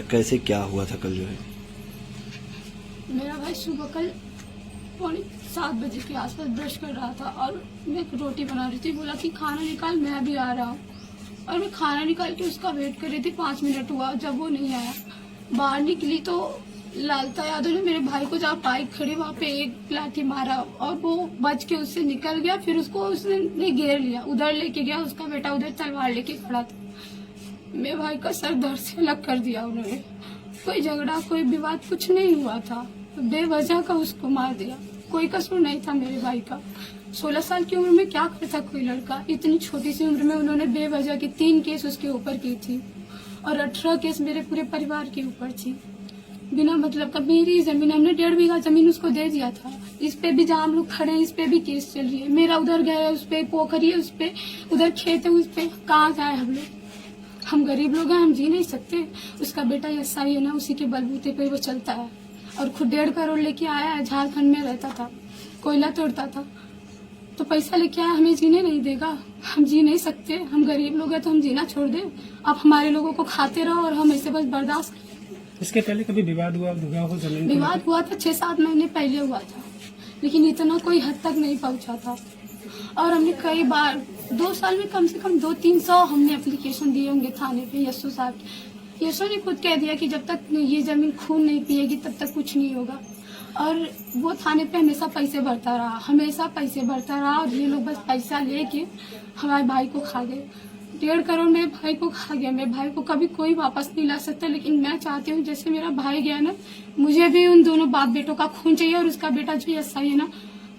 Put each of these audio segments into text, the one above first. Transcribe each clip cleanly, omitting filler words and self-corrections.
कैसे क्या हुआ था कल जो है? मेरा भाई सुबह कल 6:45 के आसपास ब्रश कर रहा था और मैं रोटी बना रही थी। बोला कि खाना निकाल, मैं भी आ रहा हूँ। और मैं खाना निकाल के उसका वेट कर रही थी। 5 मिनट हुआ, जब वो नहीं आया बाहर निकली तो लालता यादव ने मेरे भाई को जहाँ बाइक खड़ी वहाँ पे एक लाठी मारा और वो बच के उससे निकल गया। फिर उसको उसने घेर लिया, उधर लेके गया। उसका बेटा उधर तलवार लेके खड़ा था। मेरे भाई का सर धड़ से अलग कर दिया उन्होंने। कोई झगड़ा कोई विवाद कुछ नहीं हुआ था, बेवजह का उसको मार दिया। कोई कसूर नहीं था मेरे भाई का। 16 साल की उम्र में क्या करता कोई लड़का? इतनी छोटी सी उम्र में उन्होंने बेवजह की 3 केस उसके ऊपर की थी और 18 केस मेरे पूरे परिवार के ऊपर थी। बिना मतलब का मेरी जमीन, हमने 1.5 बीघा जमीन उसको दे दिया था। इस पे भी जहाँ हम लोग खड़े हैं इस पे भी केस चल रही है। मेरा उधर गया है, उस पे पोखरी है, उस पे उधर खेत है, उस पे कहाँ जाए हम लोग? हम गरीब लोग हैं, हम जी नहीं सकते। उसका बेटा एसआई है ना, उसी के बलबूते पे वो चलता है और खुद 1.5 करोड़ लेके आया है। झारखंड में रहता था, कोयला तोड़ता था, तो पैसा लेके आया, हमें जीने नहीं देगा। हम जी नहीं सकते, हम गरीब लोग हैं तो हम जीना छोड़ दे। आप हमारे लोगों को खाते रहो और हम ऐसे बस बर्दाश्त करें। इसके पहले कभी विवाद हुआ हो जमीन? विवाद हुआ था 6-7 महीने पहले हुआ था, लेकिन इतना कोई हद तक नहीं पहुंचा था। और हमने कई बार 2 साल में कम से कम 200-300 हमने एप्लीकेशन दिए होंगे थाने पे। यशु साहब, यशु ने खुद कह दिया कि जब तक ये जमीन खून नहीं पिएगी तब तक कुछ नहीं होगा। और वो थाने पे हमेशा पैसे भरता रहा, हमेशा पैसे भरता रहा। और ये लोग बस पैसा लेके हमारे भाई को खा गए। 1.5 करोड़ मेरे भाई को खा गया। मेरे भाई को कभी कोई वापस नहीं ला सकता, लेकिन मैं चाहती हूँ जैसे मेरा भाई गया ना, मुझे भी उन दोनों बाप बेटों का खून चाहिए। और उसका बेटा जो एसआई है ना,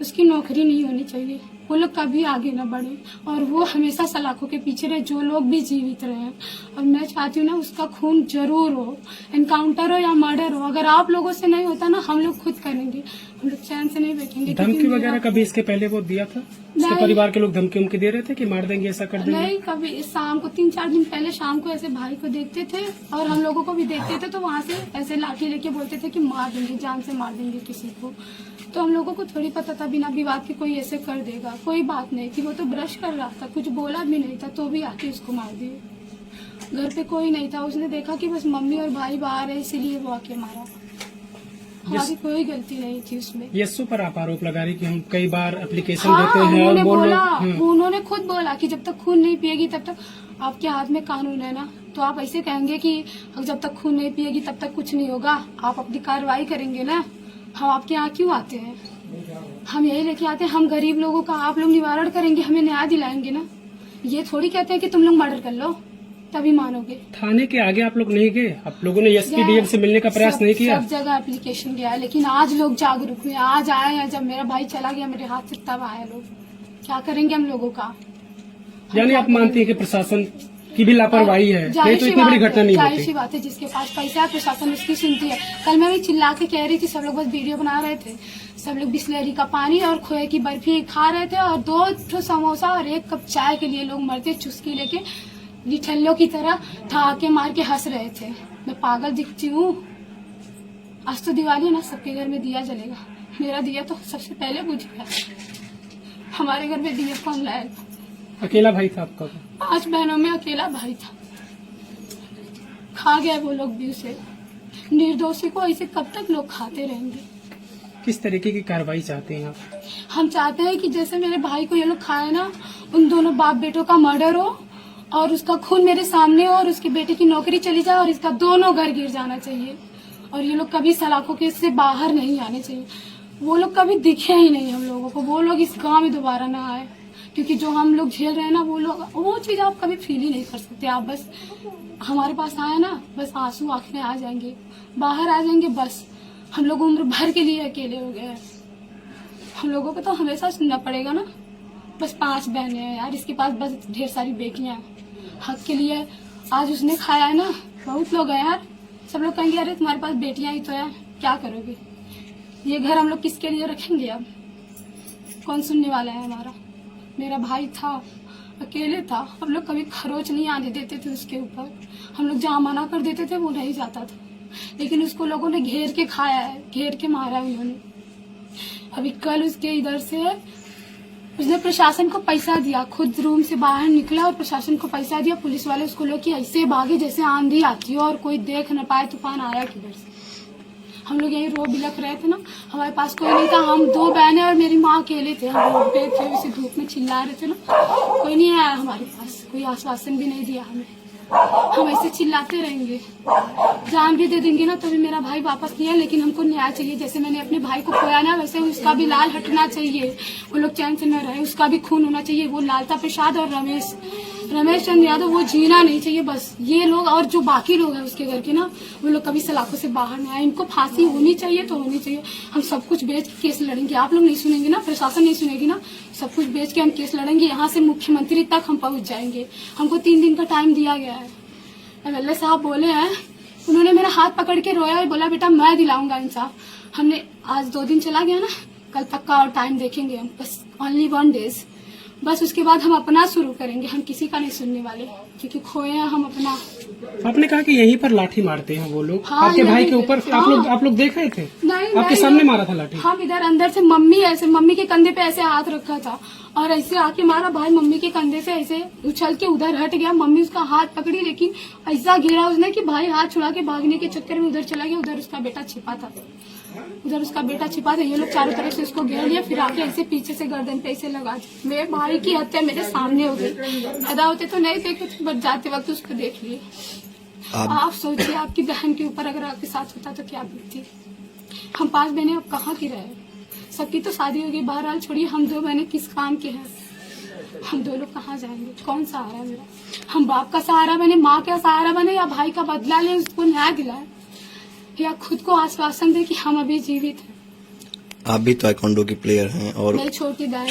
उसकी नौकरी नहीं होनी चाहिए। वो लोग कभी आगे न बढ़े और वो हमेशा सलाखों के पीछे रहे, जो लोग भी जीवित रहे। और मैं चाहती हूँ ना उसका खून जरूर हो, एनकाउंटर हो या मर्डर हो। अगर आप लोगों से नहीं होता ना, हम लोग खुद करेंगे। हम लोग चैन से नहीं बैठेंगे। धमकी वगैरह कभी इसके पहले वो दिया था? इसके परिवार के लोग धमकी उमकी दे रहे थे कि मार देंगे, ऐसा कर देंगे? नहीं, कभी शाम को 3-4 दिन पहले शाम को ऐसे भाई को देखते थे और हम लोगों को भी देखते थे, तो वहाँ से ऐसे लाठी लेके बोलते थे कि मार देंगे, जान से मार देंगे किसी को। तो हम लोगों को थोड़ी पता था बिना विवाद के कोई ऐसे कर देगा। कोई बात नहीं थी, वो तो ब्रश कर रहा था, कुछ बोला भी नहीं था, तो भी आके उसको मार दिए। घर पे कोई नहीं था, उसने देखा कि बस मम्मी और भाई बाहर है, इसीलिए वो आके मारा। हमारी कोई गलती नहीं थी उसमें। यस्सु पर आप आरोप लगा रही कि हम कई बार एप्लीकेशन हाँ, देते हैं और उन्होंने खुद बोला कि जब तक खून नहीं पिएगी तब तक आपके हाथ में कानून है ना, तो आप ऐसे कहेंगे कि जब तक खून नहीं पिएगी तब तक कुछ नहीं होगा। आप अपनी कार्रवाई करेंगे ना। हम आपके यहाँ क्यों आते हैं? हम यही लेके आते हैं, हम गरीब लोगों का आप लोग निवारण करेंगे, हमें न्याय दिलाएंगे ना। ये थोड़ी कहते हैं कि तुम लोग मर्डर कर लो तभी मानोगे। थाने के आगे आप लोग नहीं गए? आप लोगों ने एसपीडीएम से मिलने का प्रयास नहीं किया? सब जगह एप्लीकेशन गया है, लेकिन आज लोग जागरूक हुए, आज आए हैं। जब मेरा भाई चला गया मेरे हाथ से तब आए लोग। क्या करेंगे हम लोगों का? यानी आप मानती है कि प्रशासन की भी लापरवाही है, नहीं तो इतनी बड़ी घटना नहीं होती। सी बात है, जिसके पास पैसा है प्रशासन उसकी सुनती है। कल मैं भी चिल्ला के कह रही थी, सब लोग बस वीडियो बना रहे थे। सब लोग बिस्लेरी का पानी और खोए की बर्फी खा रहे थे और 2 समोसा और 1 कप चाय के लिए लोग मरते चुस्की लेके निठल्लों की तरह ठहाके मार के हंस रहे थे। मैं पागल दिखती हूँ? आज तो दिवाली है ना, सबके घर में दिया जलेगा। मेरा दिया तो सबसे पहले बुझेगा। हमारे घर में दिया कौन लाएगा? अकेला भाई था आपका? 5 बहनों में अकेला भाई था। खा गया वो लोग भी उसे। निर्दोषी को ऐसे कब तक लोग खाते रहेंगे? किस तरीके की कार्रवाई चाहते हैं आप? हम चाहते हैं कि जैसे मेरे भाई को ये लोग खाए ना, उन दोनों बाप बेटों का मर्डर हो और उसका खून मेरे सामने हो और उसके बेटे की नौकरी चली जाए और इसका दोनों घर गिर जाना चाहिए। और ये लोग कभी सलाखों के से बाहर नहीं आने चाहिए। वो लोग कभी दिखे ही नहीं हम लोगों को। वो लोग इस गांव में दोबारा ना आए, क्योंकि जो हम लोग झेल रहे हैं ना, वो चीज आप कभी फील ही नहीं कर सकते। आप बस हमारे पास आए ना, बस आंसू आंख में आ जाएंगे, बाहर आ जाएंगे। बस हम लोग उम्र भर के लिए अकेले हो गए हैं। हम लोगों को तो हमेशा सुनना पड़ेगा ना। बस 5 बहनें हैं यार, इसके पास बस ढेर सारी बेटियां हैं। हक के लिए आज उसने खाया है ना। बहुत लोग हैं यार, सब लोग कहेंगे अरे तुम्हारे पास बेटियां ही तो है, क्या करोगे? ये घर हम लोग किसके लिए रखेंगे? अब कौन सुनने वाला है हमारा? मेरा भाई था, अकेले था। हम लोग कभी खरोच नहीं आने देते थे उसके ऊपर। हम लोग जहाँ मना कर देते थे वो नहीं जाता था, लेकिन उसको लोगों ने घेर के खाया है, घेर के मारा है उन्होंने। अभी कल उसके इधर से उसने प्रशासन को पैसा दिया, खुद रूम से बाहर निकला और प्रशासन को पैसा दिया। पुलिस वाले उसको लोग कि ऐसे भागे जैसे आंधी आती है और कोई देख न पाए तूफान आया किधर से। हम लोग यही रो बिलक रहे थे ना, हमारे पास कोई नहीं था, हम 2 बहनें और मेरी माँ अकेले थे। हम रोड पे थे, उसी धूप में चिल्ला रहे थे ना, कोई नहीं आया हमारे पास, कोई आश्वासन भी नहीं दिया हमें। हम ऐसे चिल्लाते रहेंगे, जान भी दे देंगे ना तो भी मेरा भाई वापस नहीं है। लेकिन हमको न्याय चाहिए, जैसे मैंने अपने भाई को खोया ना वैसे उसका भी लाल हटना चाहिए, वो लोग चैन से न रहे, उसका भी खून होना चाहिए। वो लालता प्रसाद और रमेश चंद्र यादव, वो जीना नहीं चाहिए बस। ये लोग और जो बाकी लोग हैं उसके घर के ना, वो लोग कभी सलाखों से बाहर नहीं आए। इनको फांसी होनी चाहिए तो होनी चाहिए। हम सब कुछ बेच के केस लड़ेंगे, आप लोग नहीं सुनेंगे ना, प्रशासन नहीं सुनेगी ना, सब कुछ बेच के हम केस लड़ेंगे। यहाँ से मुख्यमंत्री तक हम पहुँच जाएंगे। हमको 3 दिन का टाइम दिया गया है। एमएलए साहब बोले हैं, उन्होंने मेरा हाथ पकड़ के रोया और बोला बेटा मैं दिलाऊंगा इंसाफ। हमने आज 2 दिन चला गया ना, कल तक का और टाइम देखेंगे हम, बस only 1 days, बस उसके बाद हम अपना शुरू करेंगे। हम किसी का नहीं सुनने वाले, क्योंकि खोए हैं हम अपना। आपने कहा कि यहीं पर लाठी मारते हैं वो लोग, हाँ, आपके भाई के यहीं ऊपर। पे, आप लोग देख रहे थे? नहीं, आपके नहीं, सामने मारा था लाठी? हम इधर अंदर से मम्मी के कंधे पे ऐसे हाथ रखा था और ऐसे आके मारा। भाई मम्मी के कंधे से ऐसे उछल के उधर हट गया, मम्मी उसका हाथ पकड़ी, लेकिन ऐसा घेरा उसने कि भाई हाथ छुड़ा के भागने के चक्कर में उधर चला गया। उधर उसका बेटा छिपा था, ये लोग चारों तरफ से उसको घेर लिया, फिर आके ऐसे पीछे से गर्दन पे ऐसे लगा दिया। मेरे भाई की हत्या मेरे सामने हो गई। पैदा होते तो नहीं देखे थे, बट जाते वक्त उसको देख लिए। आप सोचिए, आपकी बहन के ऊपर अगर आपके साथ होता तो क्या बीतती। हम 5 बहनें अब कहाँ की रहे, सबकी तो शादी होगी। बहरहाल छोड़िए, हम 2 बहनें किस काम के हैं, हम 2 लोग कहाँ जाएंगे, कौन सहारा मेरा। हम बाप का सहारा बने, माँ का सहारा बने, या भाई का बदला ले, उसको न्याय दिलाए, या खुद को आश्वासन दे कि हम अभी जीवित हैं। आप भी ताइक्वांडो की प्लेयर हैं और मेरी छोटी बहन